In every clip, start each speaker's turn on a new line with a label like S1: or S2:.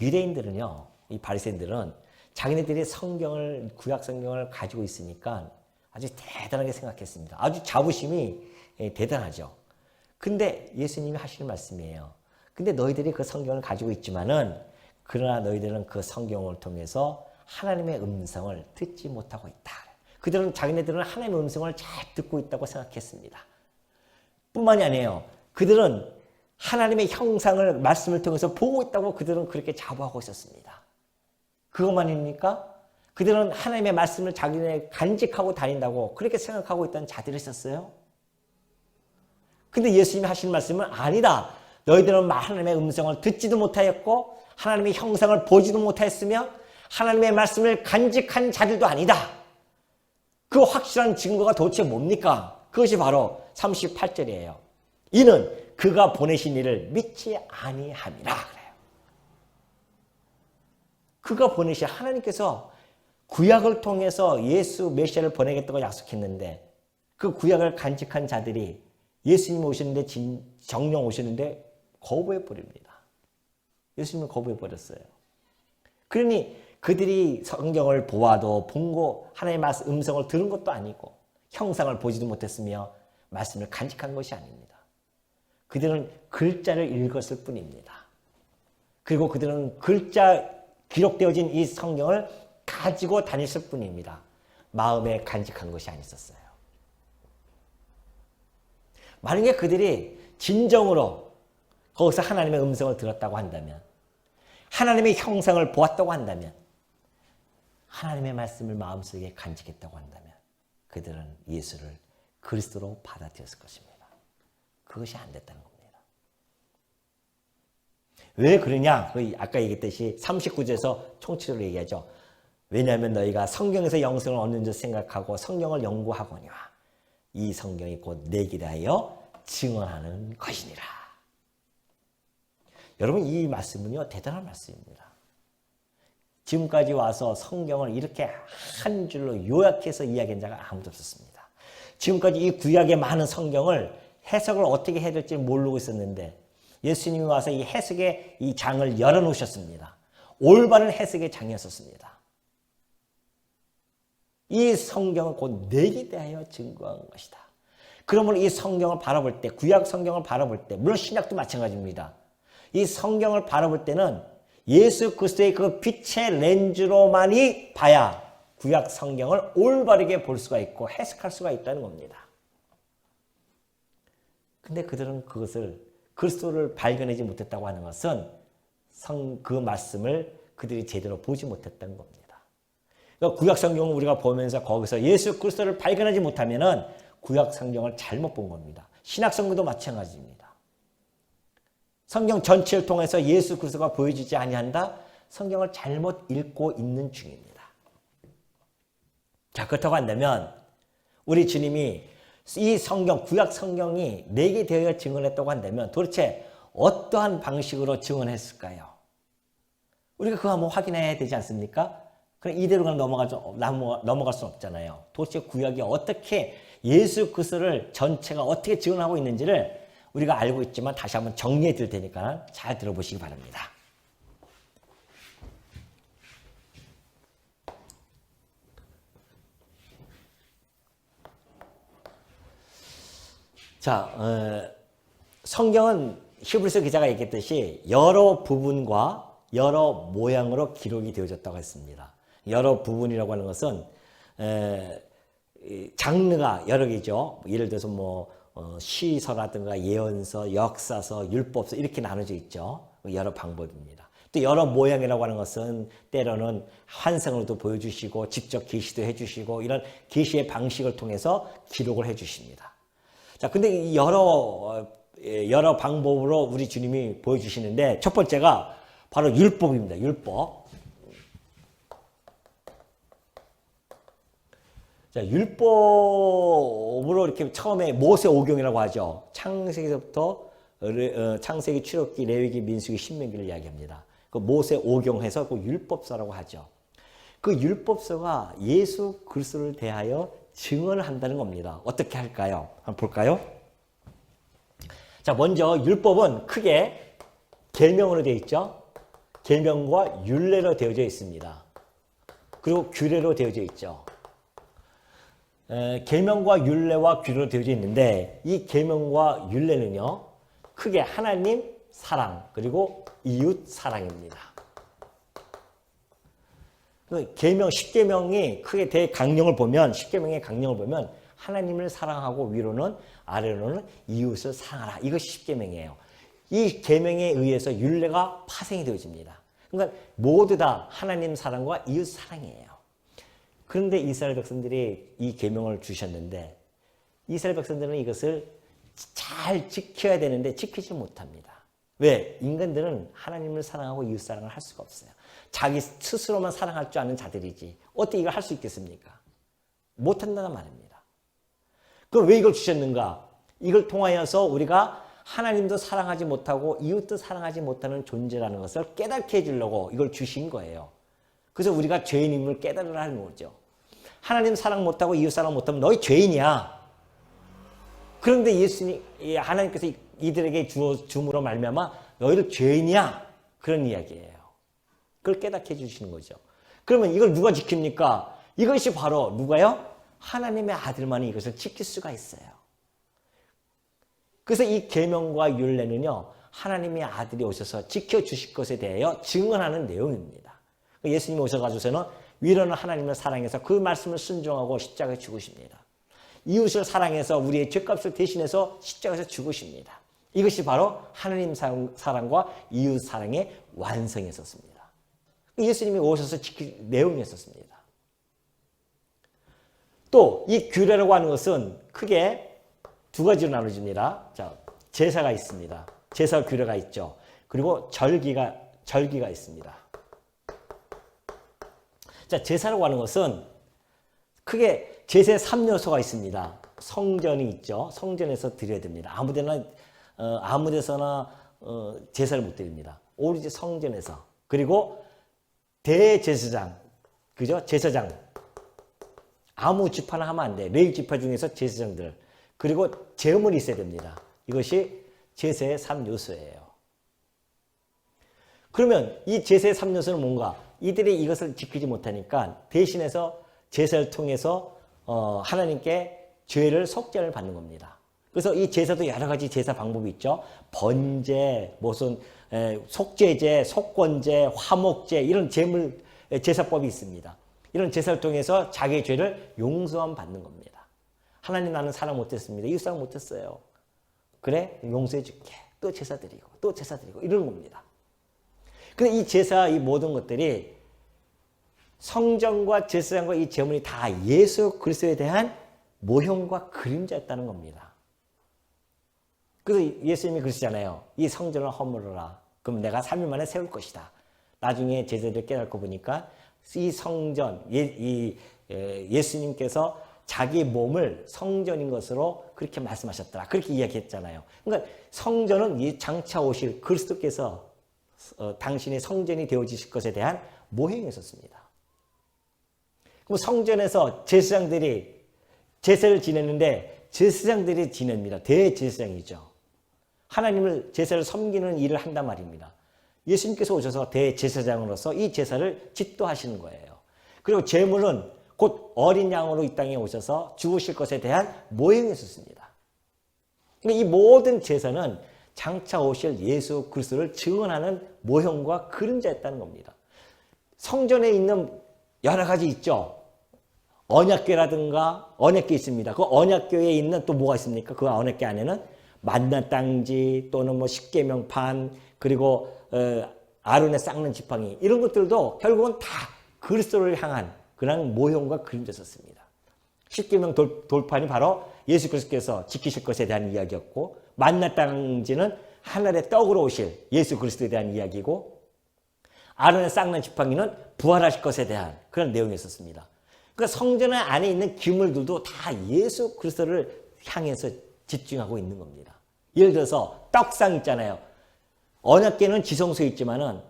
S1: 유대인들은요, 이 바리새인들은 자기네들이 성경을, 구약 성경을 가지고 있으니까 아주 대단하게 생각했습니다. 아주 자부심이 대단하죠. 근데 예수님이 하시는 말씀이에요. 근데 너희들이 그 성경을 가지고 있지만은 그러나 너희들은 그 성경을 통해서 하나님의 음성을 듣지 못하고 있다. 그들은 자기네들은 하나님의 음성을 잘 듣고 있다고 생각했습니다. 뿐만이 아니에요. 그들은 하나님의 형상을 말씀을 통해서 보고 있다고 그들은 그렇게 자부하고 있었습니다. 그것만입니까? 그들은 하나님의 말씀을 자기네 간직하고 다닌다고 그렇게 생각하고 있던 자들이 있었어요. 근데 예수님이 하시는 말씀은 아니다. 너희들은 하나님의 음성을 듣지도 못하였고 하나님의 형상을 보지도 못하였으며 하나님의 말씀을 간직한 자들도 아니다. 그 확실한 증거가 도대체 뭡니까? 그것이 바로 38절이에요. 이는 그가 보내신 이를 믿지 아니함이라 그래요. 그가 보내신 하나님께서 구약을 통해서 예수 메시아를 보내겠다고 약속했는데 그 구약을 간직한 자들이 예수님이 오시는데 정령 오시는데 거부해 버립니다. 예수님을 거부해 버렸어요. 그러니 그들이 성경을 보아도 본고 하나님의 말씀 음성을 들은 것도 아니고 형상을 보지도 못했으며 말씀을 간직한 것이 아닙니다. 그들은 글자를 읽었을 뿐입니다. 그리고 그들은 글자 기록되어진 이 성경을 가지고 다녔을 뿐입니다. 마음에 간직한 것이 아니었어요. 만약에 그들이 진정으로 거기서 하나님의 음성을 들었다고 한다면, 하나님의 형상을 보았다고 한다면, 하나님의 말씀을 마음속에 간직했다고 한다면 그들은 예수를 그리스도로 받아들였을 것입니다. 그것이 안 됐다는 겁니다. 왜 그러냐? 아까 얘기했듯이 39절에서 총체적으로 얘기하죠. 왜냐하면 너희가 성경에서 영생을 얻는 줄 생각하고 성경을 연구하거니와 이 성경이 곧 내게 대하여 증언하는 것이니라. 여러분, 이 말씀은요 대단한 말씀입니다. 지금까지 와서 성경을 이렇게 한 줄로 요약해서 이야기한 자가 아무도 없었습니다. 지금까지 이 구약의 많은 성경을 해석을 어떻게 해야 될지 모르고 있었는데 예수님이 와서 이 해석의 이 장을 열어놓으셨습니다. 올바른 해석의 장이었었습니다. 이 성경은 곧 내게 대하여 증거한 것이다. 그러면 이 성경을 바라볼 때, 구약 성경을 바라볼 때, 물론 신약도 마찬가지입니다. 이 성경을 바라볼 때는 예수 그리스도의 그 빛의 렌즈로만이 봐야 구약 성경을 올바르게 볼 수가 있고 해석할 수가 있다는 겁니다. 근데 그들은 그것을 그리스도를 발견하지 못했다고 하는 것은 그 말씀을 그들이 제대로 보지 못했다는 겁니다. 그러니까 구약 성경을 우리가 보면서 거기서 예수 그리스도를 발견하지 못하면은 구약 성경을 잘못 본 겁니다. 신약 성경도 마찬가지입니다. 성경 전체를 통해서 예수 그리스도가 보여지지 아니한다? 성경을 잘못 읽고 있는 중입니다. 자, 그렇다고 한다면 우리 주님이 이 성경, 구약 성경이 내게 되어 증언했다고 한다면 도대체 어떠한 방식으로 증언했을까요? 우리가 그거 한번 확인해야 되지 않습니까? 그럼 이대로 그냥 넘어갈 수 없잖아요. 도대체 구약이 어떻게 예수 그리스도를 전체가 어떻게 증언하고 있는지를 우리가 알고 있지만 다시 한번 정리해 드릴 테니까 잘 들어보시기 바랍니다. 자, 성경은 히브리서 기자가 얘기했듯이 여러 부분과 여러 모양으로 기록이 되어졌다고 했습니다. 여러 부분이라고 하는 것은 장르가 여러 개죠. 예를 들어서 시서라든가 예언서, 역사서, 율법서 이렇게 나눠져 있죠. 여러 방법입니다. 또 여러 모양이라고 하는 것은 때로는 환상으로도 보여주시고 직접 계시도 해주시고 이런 계시의 방식을 통해서 기록을 해주십니다. 자, 근데 이 여러 방법으로 우리 주님이 보여주시는데 첫 번째가 바로 율법입니다. 율법. 자, 율법으로 이렇게 처음에 모세오경이라고 하죠. 창세기서부터 창세기, 출애굽기, 레위기, 민수기, 신명기를 이야기합니다. 그 모세오경해서 그 율법서라고 하죠. 그 율법서가 예수 그리스도를 대하여 증언을 한다는 겁니다. 어떻게 할까요? 한번 볼까요? 자, 먼저 율법은 크게 계명으로 되어 있죠. 계명과 율례로 되어져 있습니다. 그리고 규례로 되어져 있죠. 계명과 율례와 규례로 되어져 있는데 이 계명과 율례는요. 크게 하나님 사랑 그리고 이웃 사랑입니다. 계명 10계명이 크게 대강령을 보면 10계명의 강령을 보면 하나님을 사랑하고 위로는 아래로는 이웃을 사랑하라. 이것이 10계명이에요. 이 계명에 의해서 율례가 파생이 되어집니다. 그러니까 모두 다 하나님 사랑과 이웃 사랑이에요. 그런데 이스라엘 백성들이 이 계명을 주셨는데 이스라엘 백성들은 이것을 잘 지켜야 되는데 지키지 못합니다. 왜? 인간들은 하나님을 사랑하고 이웃 사랑을 할 수가 없어요. 자기 스스로만 사랑할 줄 아는 자들이지 어떻게 이걸 할 수 있겠습니까? 못한다는 말입니다. 그럼 왜 이걸 주셨는가? 이걸 통하여서 우리가 하나님도 사랑하지 못하고 이웃도 사랑하지 못하는 존재라는 것을 깨닫게 해주려고 이걸 주신 거예요. 그래서 우리가 죄인임을 깨달으라는 거죠. 하나님 사랑 못하고 이웃 사랑 못하면 너희 죄인이야. 그런데 예수님, 하나님께서 이들에게 줌으로 말미암아 너희들 죄인이야. 그런 이야기예요. 그걸 깨닫게 해주시는 거죠. 그러면 이걸 누가 지킵니까? 이것이 바로 누가요? 하나님의 아들만이 이것을 지킬 수가 있어요. 그래서 이 계명과 율례는요. 하나님의 아들이 오셔서 지켜주실 것에 대하여 증언하는 내용입니다. 예수님이 오셔가지고서는 위로는 하나님을 사랑해서 그 말씀을 순종하고 십자가에 죽으십니다. 이웃을 사랑해서 우리의 죄값을 대신해서 십자가에서 죽으십니다. 이것이 바로 하나님 사랑과 이웃 사랑의 완성이었습니다. 예수님이 오셔서 지킬 내용이었습니다. 또 이 규례라고 하는 것은 크게 두 가지로 나눠집니다. 자, 제사가 있습니다. 제사 규례가 있죠. 그리고 절기가 있습니다. 자, 제사라고 하는 것은 크게 제세 3요소가 있습니다. 성전이 있죠. 성전에서 드려야 됩니다. 아무 데서나 제사를 못 드립니다. 오로지 성전에서. 그리고 대제사장, 그죠? 제사장. 아무 지파나 하면 안 돼. 레위 지파 중에서 제사장들. 그리고 제물이 있어야 됩니다. 이것이 제세의 3요소예요. 그러면 이 제세의 3요소는 뭔가? 이들이 이것을 지키지 못하니까 대신해서 제사를 통해서 하나님께 죄를 속죄를 받는 겁니다. 그래서 이 제사도 여러 가지 제사 방법이 있죠. 번제, 무슨 속죄제, 속건제, 화목제 이런 제사법이 있습니다. 이런 제사를 통해서 자기의 죄를 용서함 받는 겁니다. 하나님 나는 사랑 못했습니다. 이웃 사랑 못했어요. 그래? 용서해 줄게. 또 제사 드리고 또 제사 드리고 이런 겁니다. 근데 이 제사 이 모든 것들이 성전과 제사장과 이 제물이 다 예수 그리스도에 대한 모형과 그림자였다는 겁니다. 그래서 예수님이 그러시잖아요. 이 성전을 허물어라. 그럼 내가 3일 만에 세울 것이다. 나중에 제자들이 깨닫고 보니까 이 성전, 예수님께서 자기 몸을 성전인 것으로 그렇게 말씀하셨더라. 그렇게 이야기했잖아요. 그러니까 성전은 이 장차 오실 그리스도께서 당신의 성전이 되어지실 것에 대한 모형이었습니다. 그럼 성전에서 제사장들이 제사를 지냈는데 제사장들이 지냅니다. 대제사장이죠. 하나님을 제사를 섬기는 일을 한단 말입니다. 예수님께서 오셔서 대제사장으로서 이 제사를 집도하시는 거예요. 그리고 제물은 곧 어린 양으로 이 땅에 오셔서 죽으실 것에 대한 모형이었습니다. 그러니까 이 모든 제사는 장차 오실 예수 그리스도를 증언하는 모형과 그림자였다는 겁니다. 성전에 있는 여러 가지 있죠. 언약궤라든가 언약궤 있습니다. 그 언약궤에 있는 또 뭐가 있습니까? 그 언약궤 안에는 만나 땅지 또는 뭐 십계명판 그리고 아론의 쌍는 지팡이 이런 것들도 결국은 다 그리스도를 향한 그런 모형과 그림자였습니다. 십계명 돌판이 바로 예수 그리스도께서 지키실 것에 대한 이야기였고 만나 땅지는 하늘의 떡으로 오실 예수 그리스도에 대한 이야기고 아론의 쌍는 지팡이는 부활하실 것에 대한 그런 내용이었습니다. 그러니까 성전 안에 있는 기물들도 다 예수 그리스도를 향해서 집중하고 있는 겁니다. 예를 들어서 떡상 있잖아요. 언약궤는 지성소에 있지만은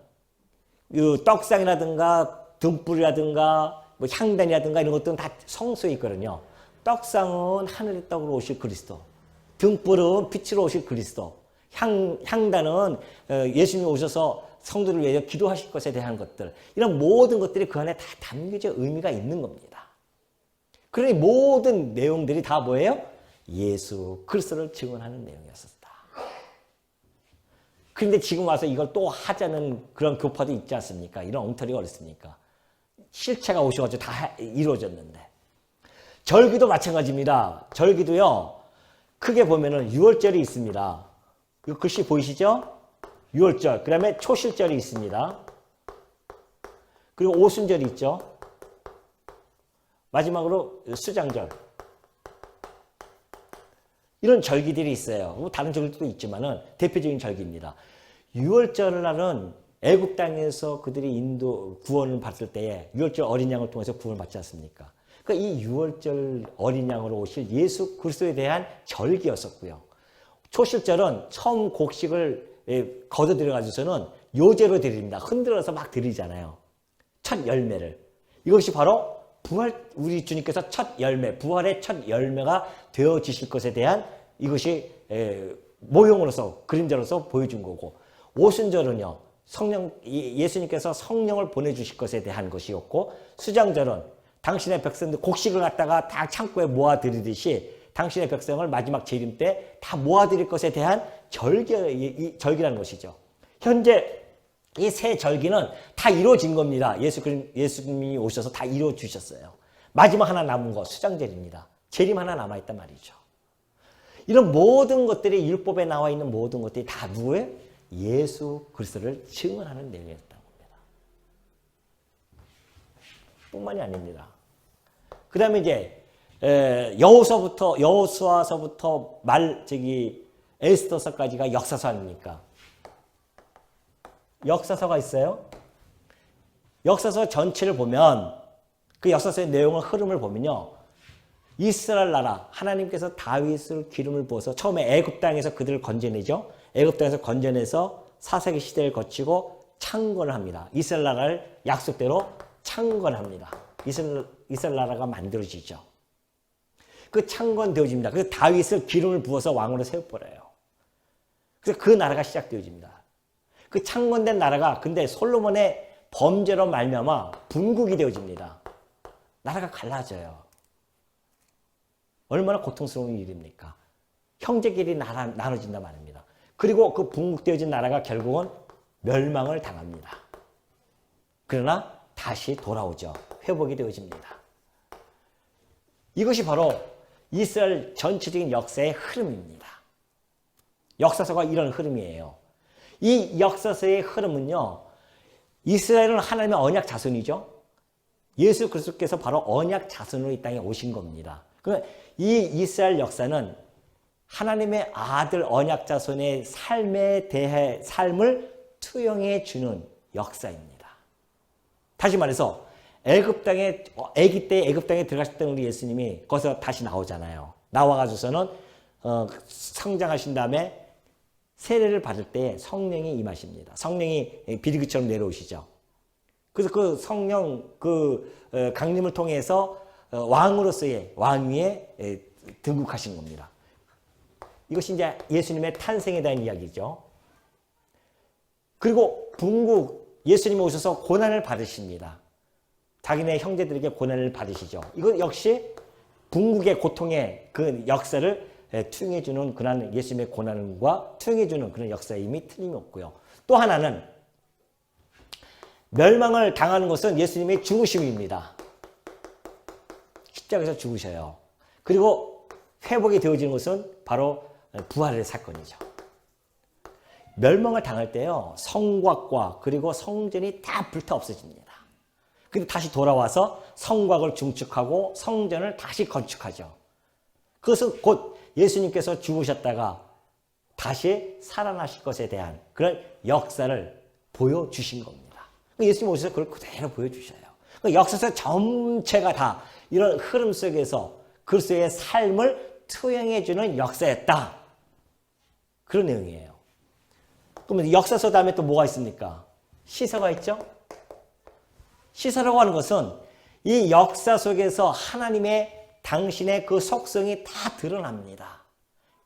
S1: 이 떡상이라든가 등불이라든가 뭐 향단이라든가 이런 것들은 다 성소에 있거든요. 떡상은 하늘의 떡으로 오실 그리스도, 등불은 빛으로 오실 그리스도, 향단은 예수님이 오셔서 성도를 위해서 기도하실 것에 대한 것들, 이런 모든 것들이 그 안에 다 담겨져 의미가 있는 겁니다. 그러니 모든 내용들이 다 뭐예요? 예수 그리스도를 증언하는 내용이었었다. 그런데 지금 와서 이걸 또 하자는 그런 교파도 있지 않습니까? 이런 엉터리가 어딨습니까? 실체가 오셔가지고 다 이루어졌는데. 절기도 마찬가지입니다. 절기도요, 크게 보면은 6월절이 있습니다. 이 글씨 보이시죠? 6월절. 그 다음에 초실절이 있습니다. 그리고 오순절이 있죠. 마지막으로 수장절. 이런 절기들이 있어요. 다른 절기도 있지만은 대표적인 절기입니다. 6월절 날은 애굽 땅에서 그들이 인도 구원을 받을 때에 6월절 어린 양을 통해서 구원을 받지 않습니까? 그러니까 이 6월절 어린 양으로 오실 예수 그리스도에 대한 절기였었고요. 초실절은 처음 곡식을 걷어들여 가지고서는 요제로 드립니다. 흔들어서 막 드리잖아요. 첫 열매를. 이것이 바로 부활, 우리 주님께서 첫 열매, 부활의 첫 열매가 되어지실 것에 대한 이것이 모형으로서, 그림자로서 보여준 거고, 오순절은요, 예수님께서 성령을 보내주실 것에 대한 것이었고, 수장절은 당신의 백성들 곡식을 갖다가 다 창고에 모아드리듯이 당신의 백성을 마지막 재림 때 다 모아드릴 것에 대한 절기라는 것이죠. 현재 이 세 절기는 다 이루어진 겁니다. 예수님이 오셔서 다 이루어 주셨어요. 마지막 하나 남은 거 수장절입니다. 재림 하나 남아있단 말이죠. 이런 모든 것들이 율법에 나와 있는 모든 것들이 다 누구예요? 예수 그리스도를 증언하는 내용이었다는 겁니다. 뿐만이 아닙니다. 그 다음에 이제 여호수아서부터 에스더서까지가 역사서 아닙니까? 역사서가 있어요. 역사서 전체를 보면 그 역사서의 내용을 흐름을 보면요. 이스라엘 나라 하나님께서 다윗을 기름을 부어서 처음에 애굽 땅에서 그들을 건져내죠. 애굽 땅에서 건져내서 4세기 시대를 거치고 창건을 합니다. 이스라엘 나라를 약속대로 창건합니다. 이스라엘 나라가 만들어지죠. 그 창건되어집니다. 그래서 다윗을 기름을 부어서 왕으로 세워버려요. 그래서 그 나라가 시작되어집니다. 그 창건된 나라가 근데 솔로몬의 범죄로 말미암아 분국이 되어집니다. 나라가 갈라져요. 얼마나 고통스러운 일입니까? 형제끼리 나눠진단 말입니다. 그리고 그 분국되어진 나라가 결국은 멸망을 당합니다. 그러나 다시 돌아오죠. 회복이 되어집니다. 이것이 바로 이스라엘 전체적인 역사의 흐름입니다. 역사서가 이런 흐름이에요. 이 역사서의 흐름은요, 이스라엘은 하나님의 언약 자손이죠. 예수 그리스도께서 바로 언약 자손으로 이 땅에 오신 겁니다. 그러니까 이 이스라엘 역사는 하나님의 아들 언약 자손의 삶에 대해 삶을 투영해 주는 역사입니다. 다시 말해서 애굽 땅에 아기 때 애굽 땅에 들어가셨던 우리 예수님이 거기서 다시 나오잖아요. 나와가지고서는 성장하신 다음에 세례를 받을 때 성령이 임하십니다. 성령이 비둘기처럼 내려오시죠. 그래서 그 성령 강림을 통해서 왕으로서의 왕위에 등극하신 겁니다. 이것이 이제 예수님의 탄생에 대한 이야기죠. 그리고 예수님이 오셔서 고난을 받으십니다. 자기네 형제들에게 고난을 받으시죠. 이거 역시 분국의 고통의 그 역사를 투영해주는 그런 예수님의 고난과 투영해주는 그런 역사의 힘이 틀림이 없고요. 또 하나는 멸망을 당하는 것은 예수님의 죽으심입니다. 십자가에서 죽으셔요. 그리고 회복이 되어지는 것은 바로 부활의 사건이죠. 멸망을 당할 때요, 성곽과 그리고 성전이 다 불타 없어집니다. 근데 다시 돌아와서 성곽을 중축하고 성전을 다시 건축하죠. 그것은 곧 예수님께서 죽으셨다가 다시 살아나실 것에 대한 그런 역사를 보여주신 겁니다. 예수님 오셔서 그걸 그대로 보여주셔요. 역사서 전체가 다 이런 흐름 속에서 그리스도의 삶을 투영해주는 역사였다. 그런 내용이에요. 그러면 역사서 다음에 또 뭐가 있습니까? 시서가 있죠? 시서라고 하는 것은 이 역사 속에서 하나님의 당신의 그 속성이 다 드러납니다.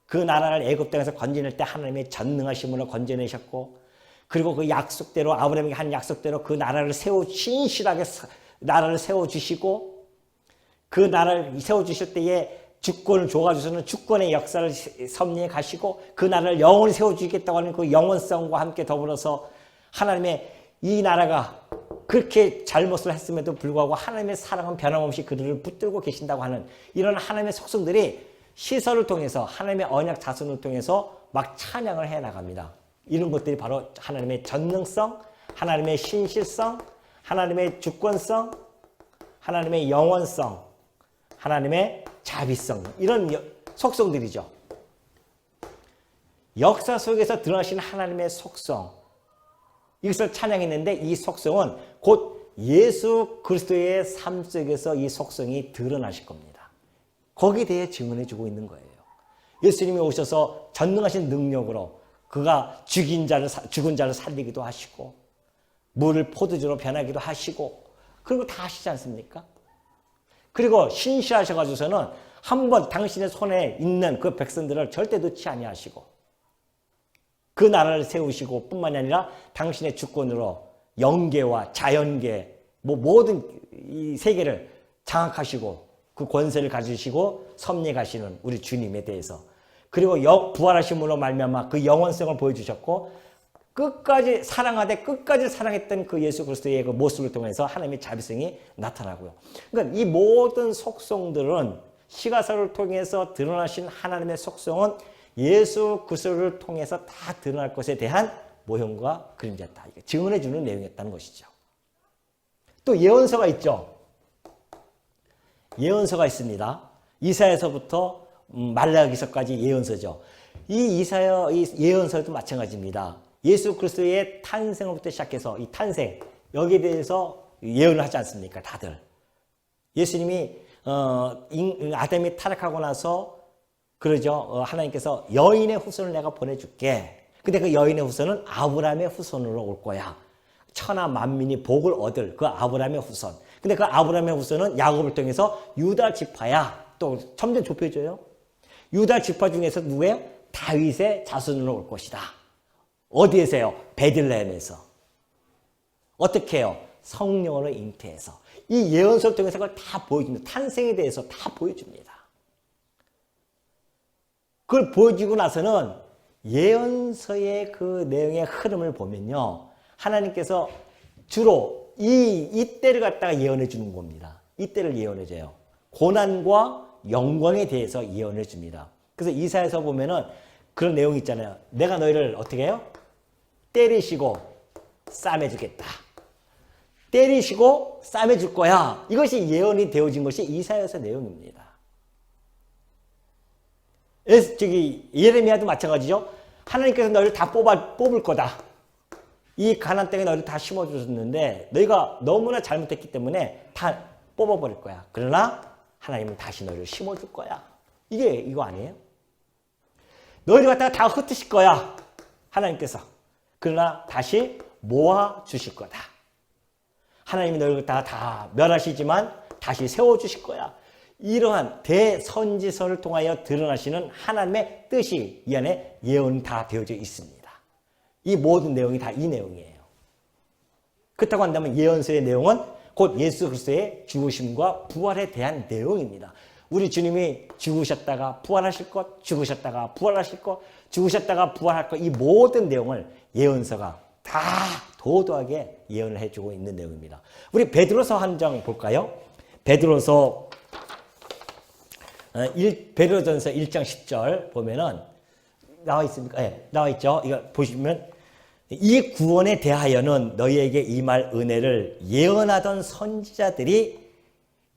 S1: 그 나라를 애굽 땅에서 건져낼 때 하나님의 전능하심으로 건져내셨고, 그리고 그 약속대로 아브라함에게 한 약속대로 그 나라를 신실하게 나라를 세워주시고 그 나라를 세워주실 때에 주권을 줘가지고서는 주권의 역사를 섭리해 가시고 그 나라를 영원히 세워주겠다고 하는 그 영원성과 함께 더불어서 하나님의 이 나라가 그렇게 잘못을 했음에도 불구하고 하나님의 사랑은 변함없이 그들을 붙들고 계신다고 하는 이런 하나님의 속성들이 시설을 통해서 하나님의 언약 자손을 통해서 막 찬양을 해 나갑니다. 이런 것들이 바로 하나님의 전능성, 하나님의 신실성, 하나님의 주권성, 하나님의 영원성, 하나님의 자비성 이런 속성들이죠. 역사 속에서 드러나신 하나님의 속성 이것을 찬양했는데 이 속성은 곧 예수 그리스도의 삶 속에서 이 속성이 드러나실 겁니다. 거기에 대해 증언해 주고 있는 거예요. 예수님이 오셔서 전능하신 능력으로 그가 죽은 자를 살리기도 하시고 물을 포도주로 변하기도 하시고 그리고 다 하시지 않습니까? 그리고 신실하셔가지고서는 한번 당신의 손에 있는 그 백성들을 절대 놓지 아니하시고 그 나라를 세우시고 뿐만이 아니라 당신의 주권으로 영계와 자연계 모든 이 세계를 장악하시고 그 권세를 가지시고 섭리해 가시는 우리 주님에 대해서 그리고 부활하심으로 말미암아 그 영원성을 보여주셨고 끝까지 사랑하되 끝까지 사랑했던 그 예수 그리스도의 그 모습을 통해서 하나님의 자비성이 나타나고요. 그러니까 이 모든 속성들은 시가서를 통해서 드러나신 하나님의 속성은 예수 그리스도를 통해서 다 드러날 것에 대한 모형과 그림자다. 증언해 주는 내용이었다는 것이죠. 또 예언서가 있죠. 예언서가 있습니다. 이사야서부터 말라기서까지 예언서죠. 이 예언서도 마찬가지입니다. 예수 그리스도의 탄생부터 시작해서 이 탄생 여기에 대해서 예언을 하지 않습니까? 다들 예수님이 아담이 타락하고 나서 그러죠. 하나님께서 여인의 후손을 내가 보내줄게. 근데 그 여인의 후손은 아브라함의 후손으로 올 거야. 천하 만민이 복을 얻을 그 아브라함의 후손. 근데 그 아브라함의 후손은 야곱을 통해서 유다 지파야. 또 점점 좁혀져요. 유다 지파 중에서 누구예요? 다윗의 자손으로 올 것이다. 어디에서요? 베들레헴에서. 어떻게 해요? 성령으로 잉태해서. 이 예언서를 통해서 그걸 다 보여줍니다. 탄생에 대해서 다 보여줍니다. 그걸 보여주고 나서는 예언서의 그 내용의 흐름을 보면요. 하나님께서 주로 이때를 갖다가 예언해 주는 겁니다. 이때를 예언해 줘요. 고난과 영광에 대해서 예언해 줍니다. 그래서 이사야서 보면은 그런 내용이 있잖아요. 내가 너희를 어떻게 해요? 때리시고 싸매주겠다. 때리시고 싸매줄 거야. 이것이 예언이 되어진 것이 이사야서 내용입니다. 예레미야도 마찬가지죠. 하나님께서 너희를 다 뽑을 거다. 이 가나안 땅에 너희를 다 심어주셨는데 너희가 너무나 잘못했기 때문에 다 뽑아버릴 거야. 그러나 하나님은 다시 너희를 심어줄 거야. 이거 아니에요? 너희를 갖다가 다 흩으실 거야. 하나님께서. 그러나 다시 모아주실 거다. 하나님이 너희를 다 멸하시지만 다시 세워주실 거야. 이러한 대선지서를 통하여 드러나시는 하나님의 뜻이 이 안에 예언이 다 되어져 있습니다. 이 모든 내용이 다 이 내용이에요. 그렇다고 한다면 예언서의 내용은 곧 예수 그리스도의 죽으심과 부활에 대한 내용입니다. 우리 주님이 죽으셨다가 부활하실 것, 죽으셨다가 부활하실 것, 죽으셨다가 부활할 것, 이 모든 내용을 예언서가 다 도도하게 예언을 해주고 있는 내용입니다. 우리 베드로서 한 장 볼까요? 베드로전서 1장 10절 보면은 나와 있습니까? 네, 나와 있죠. 이거 보시면 이 구원에 대하여는 너희에게 임할 은혜를 예언하던 선지자들이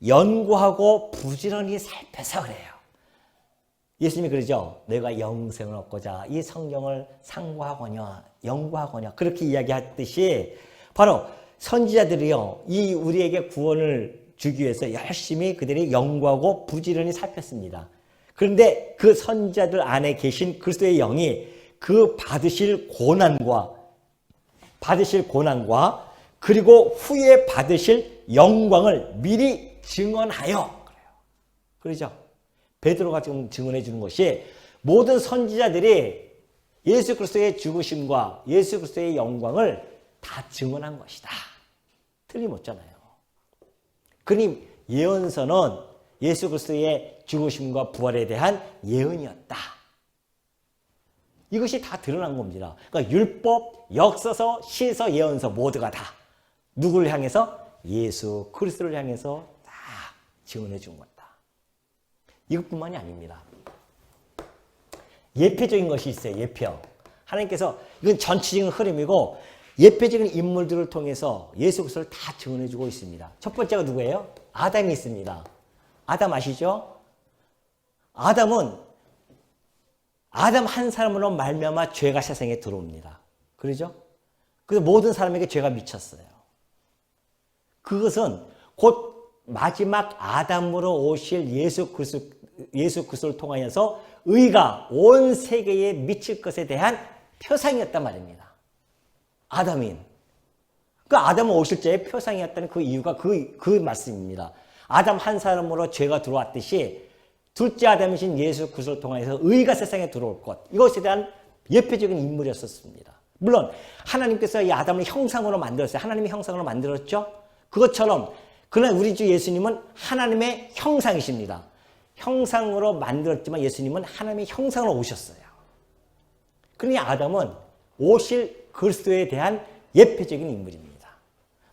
S1: 연구하고 부지런히 살펴서 그래요. 예수님이 그러죠. 너희가 영생을 얻고자 이 성경을 상고하거냐 연구하거냐 그렇게 이야기했듯이 바로 선지자들이요. 이 우리에게 구원을 주기 위해서 열심히 그들이 연구하고 부지런히 살폈습니다. 그런데 그 선지자들 안에 계신 그리스도의 영이 그 받으실 고난과 그리고 후에 받으실 영광을 미리 증언하여 그래요. 그러죠. 베드로가 지금 증언해 주는 것이 모든 선지자들이 예수 그리스도의 죽으심과 예수 그리스도의 영광을 다 증언한 것이다. 틀림없잖아요. 그러니 예언서는 예수 그리스도의 죽으심과 부활에 대한 예언이었다. 이것이 다 드러난 겁니다. 그러니까 율법, 역서서, 시서, 예언서 모두가 다 누구를 향해서? 예수 그리스도를 향해서 다 증언해 준 거다. 이것뿐만이 아닙니다. 예표적인 것이 있어요. 예표. 하나님께서 이건 전체적인 흐름이고 예표적인 인물들을 통해서 예수 그리스도를 다 증언해 주고 있습니다. 첫 번째가 누구예요? 아담이 있습니다. 아담 아시죠? 아담은 아담 한 사람으로 말미암아 죄가 세상에 들어옵니다. 그러죠? 그래서 모든 사람에게 죄가 미쳤어요. 그것은 곧 마지막 아담으로 오실 예수 그리스도를 통하여서 의가 온 세계에 미칠 것에 대한 표상이었단 말입니다. 아담인. 그 아담은 오실 자의 표상이었다는 그 이유가 그 말씀입니다. 아담 한 사람으로 죄가 들어왔듯이 둘째 아담이신 예수 그리스도를 통해서 의가 세상에 들어올 것. 이것에 대한 예표적인 인물이었습니다. 물론 하나님께서 이 아담을 형상으로 만들었어요. 하나님의 형상으로 만들었죠. 그것처럼 그러나 우리 주 예수님은 하나님의 형상이십니다. 형상으로 만들었지만 예수님은 하나님의 형상으로 오셨어요. 그러니 아담은 오실 그리스도에 대한 예표적인 인물입니다.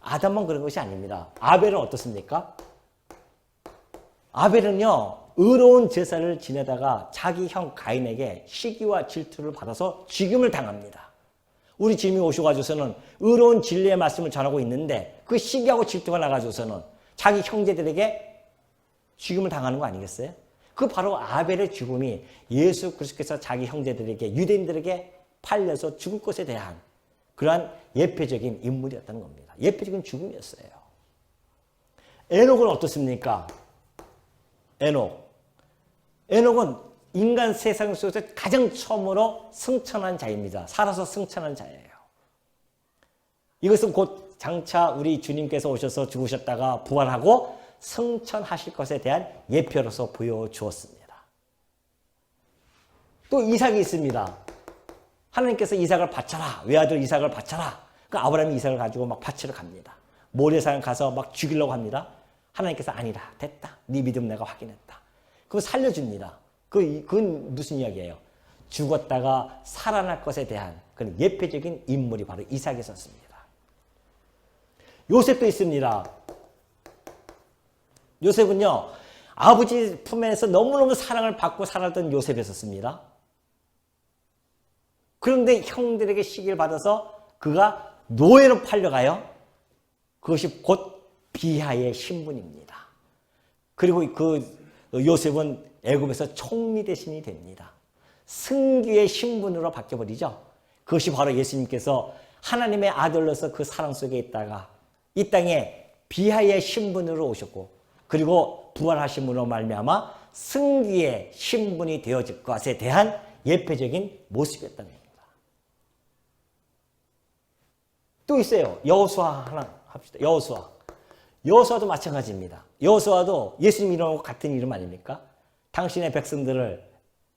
S1: 아담만 그런 것이 아닙니다. 아벨은 어떻습니까? 아벨은요, 의로운 제사를 지내다가 자기 형 가인에게 시기와 질투를 받아서 죽임을 당합니다. 우리 주님이 오셔가지고서는 의로운 진리의 말씀을 전하고 있는데 그 시기하고 질투가 나가지고서는 자기 형제들에게 죽임을 당하는 거 아니겠어요? 그 바로 아벨의 죽음이 예수 그리스도께서 자기 형제들에게 유대인들에게 팔려서 죽을 것에 대한 그러한 예표적인 인물이었다는 겁니다. 예표적인 죽음이었어요. 에녹은 어떻습니까? 에녹은 인간 세상 속에서 가장 처음으로 승천한 자입니다. 살아서 승천한 자예요. 이것은 곧 장차 우리 주님께서 오셔서 죽으셨다가 부활하고 승천하실 것에 대한 예표로서 보여주었습니다. 또 이삭이 있습니다. 하나님께서 이삭을 바쳐라. 외아들 이삭을 바쳐라. 그 아브라함이 이삭을 가지고 막 바치러 갑니다. 모레산 가서 막 죽이려고 합니다. 하나님께서 아니다. 됐다. 네 믿음 내가 확인했다. 그거 살려줍니다. 그건 무슨 이야기예요? 죽었다가 살아날 것에 대한 그런 예표적인 인물이 바로 이삭이었습니다. 요셉도 있습니다. 요셉은요, 아버지 품에서 너무너무 사랑을 받고 살았던 요셉이었습니다. 그런데 형들에게 시기를 받아서 그가 노예로 팔려가요. 그것이 곧 비하의 신분입니다. 그리고 그 요셉은 애굽에서 총리 대신이 됩니다. 승귀의 신분으로 바뀌어버리죠. 그것이 바로 예수님께서 하나님의 아들로서 그 사랑 속에 있다가 이 땅에 비하의 신분으로 오셨고 그리고 부활하심으로 말미암아 승귀의 신분이 되어질 것에 대한 예표적인 모습이었다는 겁니다. 또 있어요. 여호수아 하나 합시다. 여호수아도 마찬가지입니다. 여호수아도 예수님 이름하고 같은 이름 아닙니까? 당신의 백성들을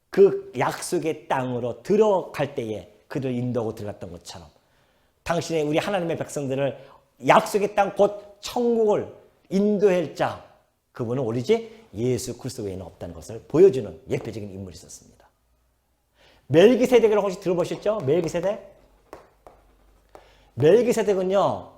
S1: 그 약속의 땅으로 들어갈 때에 그들을 인도하고 들어갔던 것처럼 당신의 우리 하나님의 백성들을 약속의 땅 곧 천국을 인도할 자 그분은 오리지 예수 그리스도 외에는 없다는 것을 보여주는 예표적인 인물이 있었습니다. 멜기세덱을 혹시 들어보셨죠? 멜기세덱은요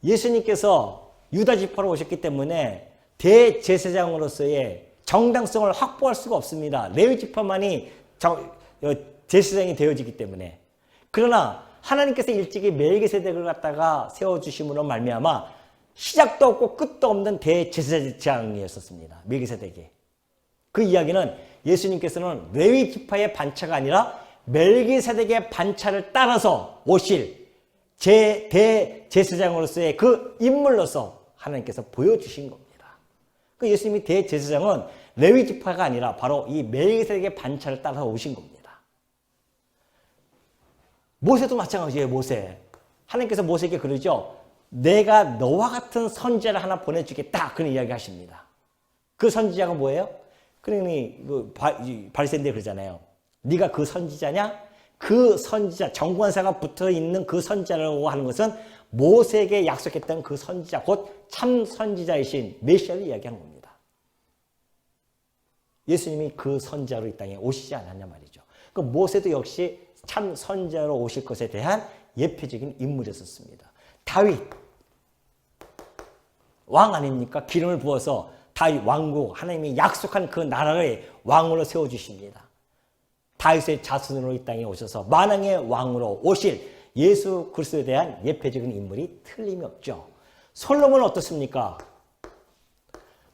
S1: 예수님께서 유다 지파로 오셨기 때문에 대제사장으로서의 정당성을 확보할 수가 없습니다. 레위 지파만이 제사장이 되어지기 때문에. 그러나 하나님께서 일찍이 멜기세덱을 갖다가 세워주심으로 말미암아 시작도 없고 끝도 없는 대제사장이었습니다. 멜기세덱이. 그 이야기는 예수님께서는 레위 지파의 반차가 아니라 멜기세덱의 반차를 따라서 오실 대제사장으로서의 그 인물로서 하나님께서 보여주신 겁니다. 그 예수님이 대제사장은 레위 지파가 아니라 바로 이 멜기세덱의 반차를 따라서 오신 겁니다. 모세도 마찬가지예요. 모세. 하나님께서 모세에게 그러죠. 내가 너와 같은 선지자를 하나 보내주겠다. 그런 이야기 하십니다. 그 선지자가 뭐예요? 그러니 바리새인들 그러잖아요. 네가 그 선지자냐? 그 선지자, 정관사가 붙어 있는 그 선지자라고 하는 것은 모세에게 약속했던 그 선지자, 곧 참 선지자이신 메시아를 이야기하는 겁니다. 예수님이 그 선지자로 이 땅에 오시지 않았냐 말이죠. 그 모세도 역시 참 선지자로 오실 것에 대한 예표적인 인물이었습니다. 다윗 왕 아닙니까? 기름을 부어서 다윗 왕국, 하나님이 약속한 그 나라를 왕으로 세워주십니다. 다윗의 자손으로 이 땅에 오셔서 만왕의 왕으로 오실 예수 그리스도에 대한 예표적인 인물이 틀림이 없죠. 솔로몬은 어떻습니까?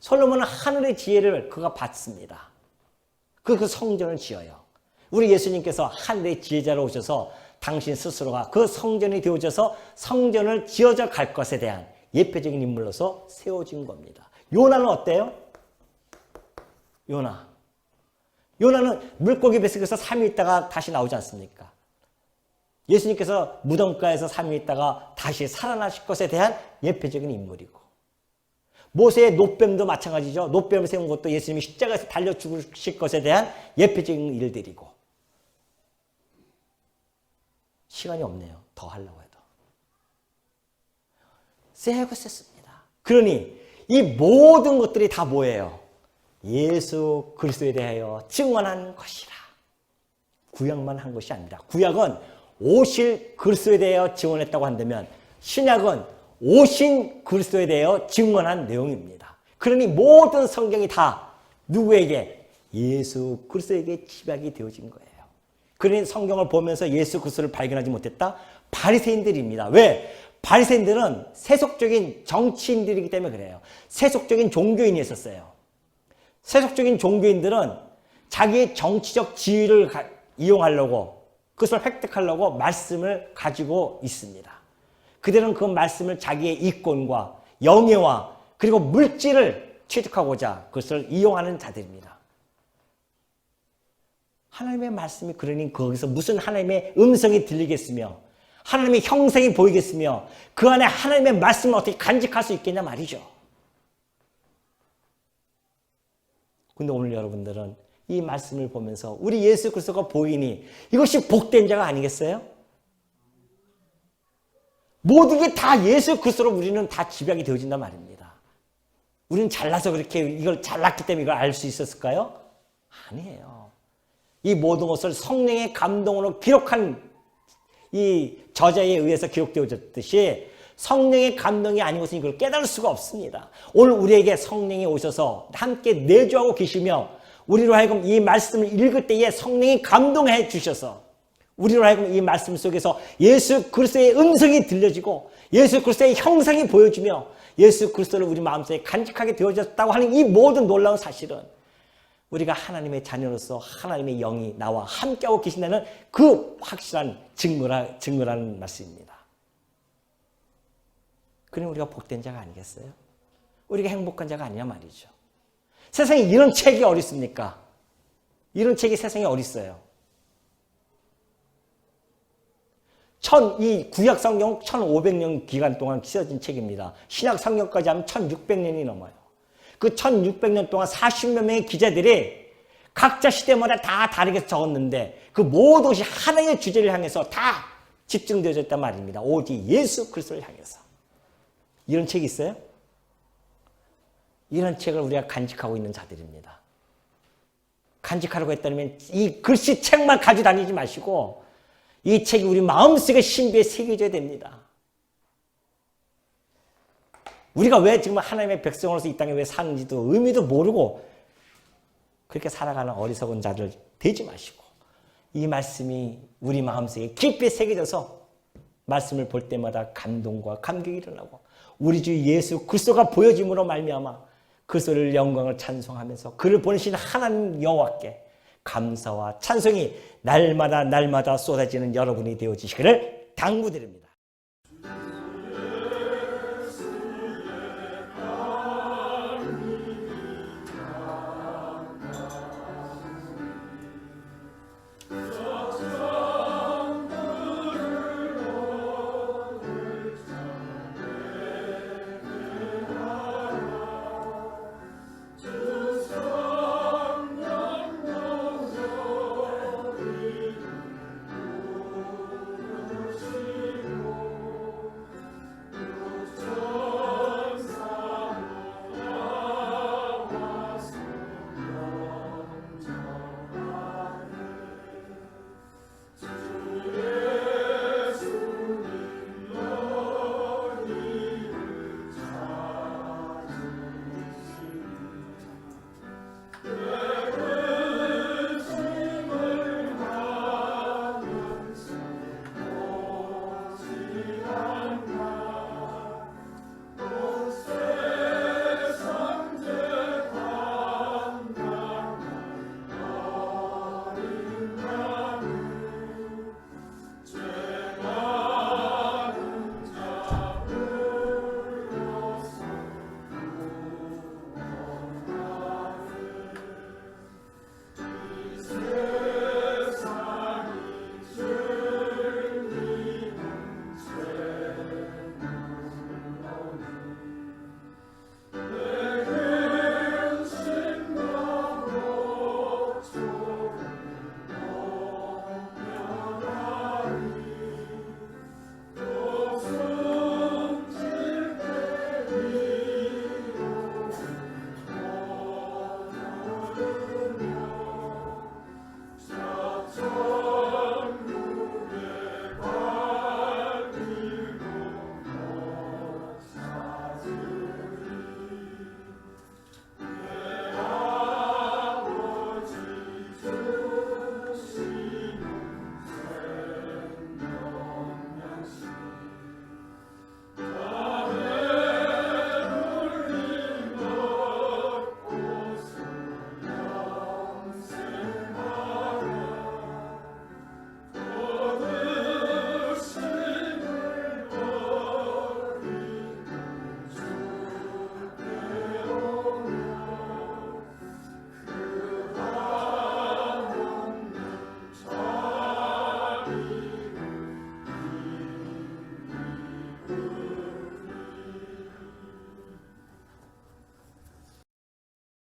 S1: 솔로몬은 하늘의 지혜를 그가 받습니다. 그 성전을 지어요. 우리 예수님께서 하늘의 지혜자로 오셔서 당신 스스로가 그 성전이 되어져서 성전을 지어져 갈 것에 대한 예표적인 인물로서 세워진 겁니다. 요나는 어때요? 요나는 물고기 뱃속에서 3일 있다가 다시 나오지 않습니까? 예수님께서 무덤가에서 3일 있다가 다시 살아나실 것에 대한 예표적인 인물이고, 모세의 노뱀도 마찬가지죠. 노뱀을 세운 것도 예수님이 십자가에서 달려 죽으실 것에 대한 예표적인 일들이고. 시간이 없네요. 더 하려고 해도. 세고 셌습니다. 그러니 이 모든 것들이 다 뭐예요? 예수 그리스도에 대하여 증언한 것이라. 구약만 한 것이 아닙니다. 구약은 오실 그리스도에 대하여 증언했다고 한다면 신약은 오신 그리스도에 대하여 증언한 내용입니다. 그러니 모든 성경이 다 누구에게? 예수 그리스도에게 집약이 되어진 거예요. 그러니 성경을 보면서 예수 그리스도를 발견하지 못했다? 바리새인들입니다. 왜? 바리새인들은 세속적인 정치인들이기 때문에 그래요. 세속적인 종교인이었어요. 세속적인 종교인들은 자기의 정치적 지위를 이용하려고, 그것을 획득하려고 말씀을 가지고 있습니다. 그들은 그 말씀을 자기의 이권과 영예와 그리고 물질을 취득하고자 그것을 이용하는 자들입니다. 하나님의 말씀이 그러니 거기서 무슨 하나님의 음성이 들리겠으며 하나님의 형상이 보이겠으며 그 안에 하나님의 말씀을 어떻게 간직할 수 있겠냐 말이죠. 근데 오늘 여러분들은 이 말씀을 보면서 우리 예수 그리스도가 보이니 이것이 복된 자가 아니겠어요? 모든 게 다 예수 그리스도로 우리는 다 집약이 되어진단 말입니다. 우리는 잘나서 그렇게 이걸 잘났기 때문에 이걸 알 수 있었을까요? 아니에요. 이 모든 것을 성령의 감동으로 기록한 이 저자에 의해서 기록되어졌듯이 성령의 감동이 아닌 것은 이걸 깨달을 수가 없습니다. 오늘 우리에게 성령이 오셔서 함께 내주하고 계시며 우리로 하여금 이 말씀을 읽을 때에 성령이 감동해 주셔서 우리로 하여금 이 말씀 속에서 예수 그리스도의 음성이 들려지고 예수 그리스도의 형상이 보여지며 예수 그리스도를 우리 마음속에 간직하게 되어졌다고 하는 이 모든 놀라운 사실은 우리가 하나님의 자녀로서 하나님의 영이 나와 함께하고 계신다는 그 확실한 증거라는 말씀입니다. 그럼 우리가 복된 자가 아니겠어요? 우리가 행복한 자가 아니냐 말이죠. 세상에 이런 책이 어디 있습니까? 이런 책이 세상에 어디 있어요? 이 구약 성경 1500년 기간 동안 쓰여진 책입니다. 신약 성경까지 하면 1600년이 넘어요. 그 1600년 동안 40몇 명의 기자들이 각자 시대마다 다 다르게 적었는데 그 모든 것이 하나의 주제를 향해서 다 집중되어졌단 말입니다. 오직 예수 그리스도를 향해서. 이런 책이 있어요? 이런 책을 우리가 간직하고 있는 자들입니다. 간직하려고 했다면 이 글씨책만 가지고 다니지 마시고 이 책이 우리 마음속에 신비에 새겨져야 됩니다. 우리가 왜 지금 하나님의 백성으로서 이 땅에 왜 사는지도 의미도 모르고 그렇게 살아가는 어리석은 자들 되지 마시고 이 말씀이 우리 마음속에 깊이 새겨져서 말씀을 볼 때마다 감동과 감격이 일어나고 우리 주 예수 그리스도가 보여짐으로 말미암아 그리스도를 영광을 찬송하면서 그를 보내신 하나님 여호와께 감사와 찬송이 날마다 쏟아지는 여러분이 되어지시기를 당부드립니다.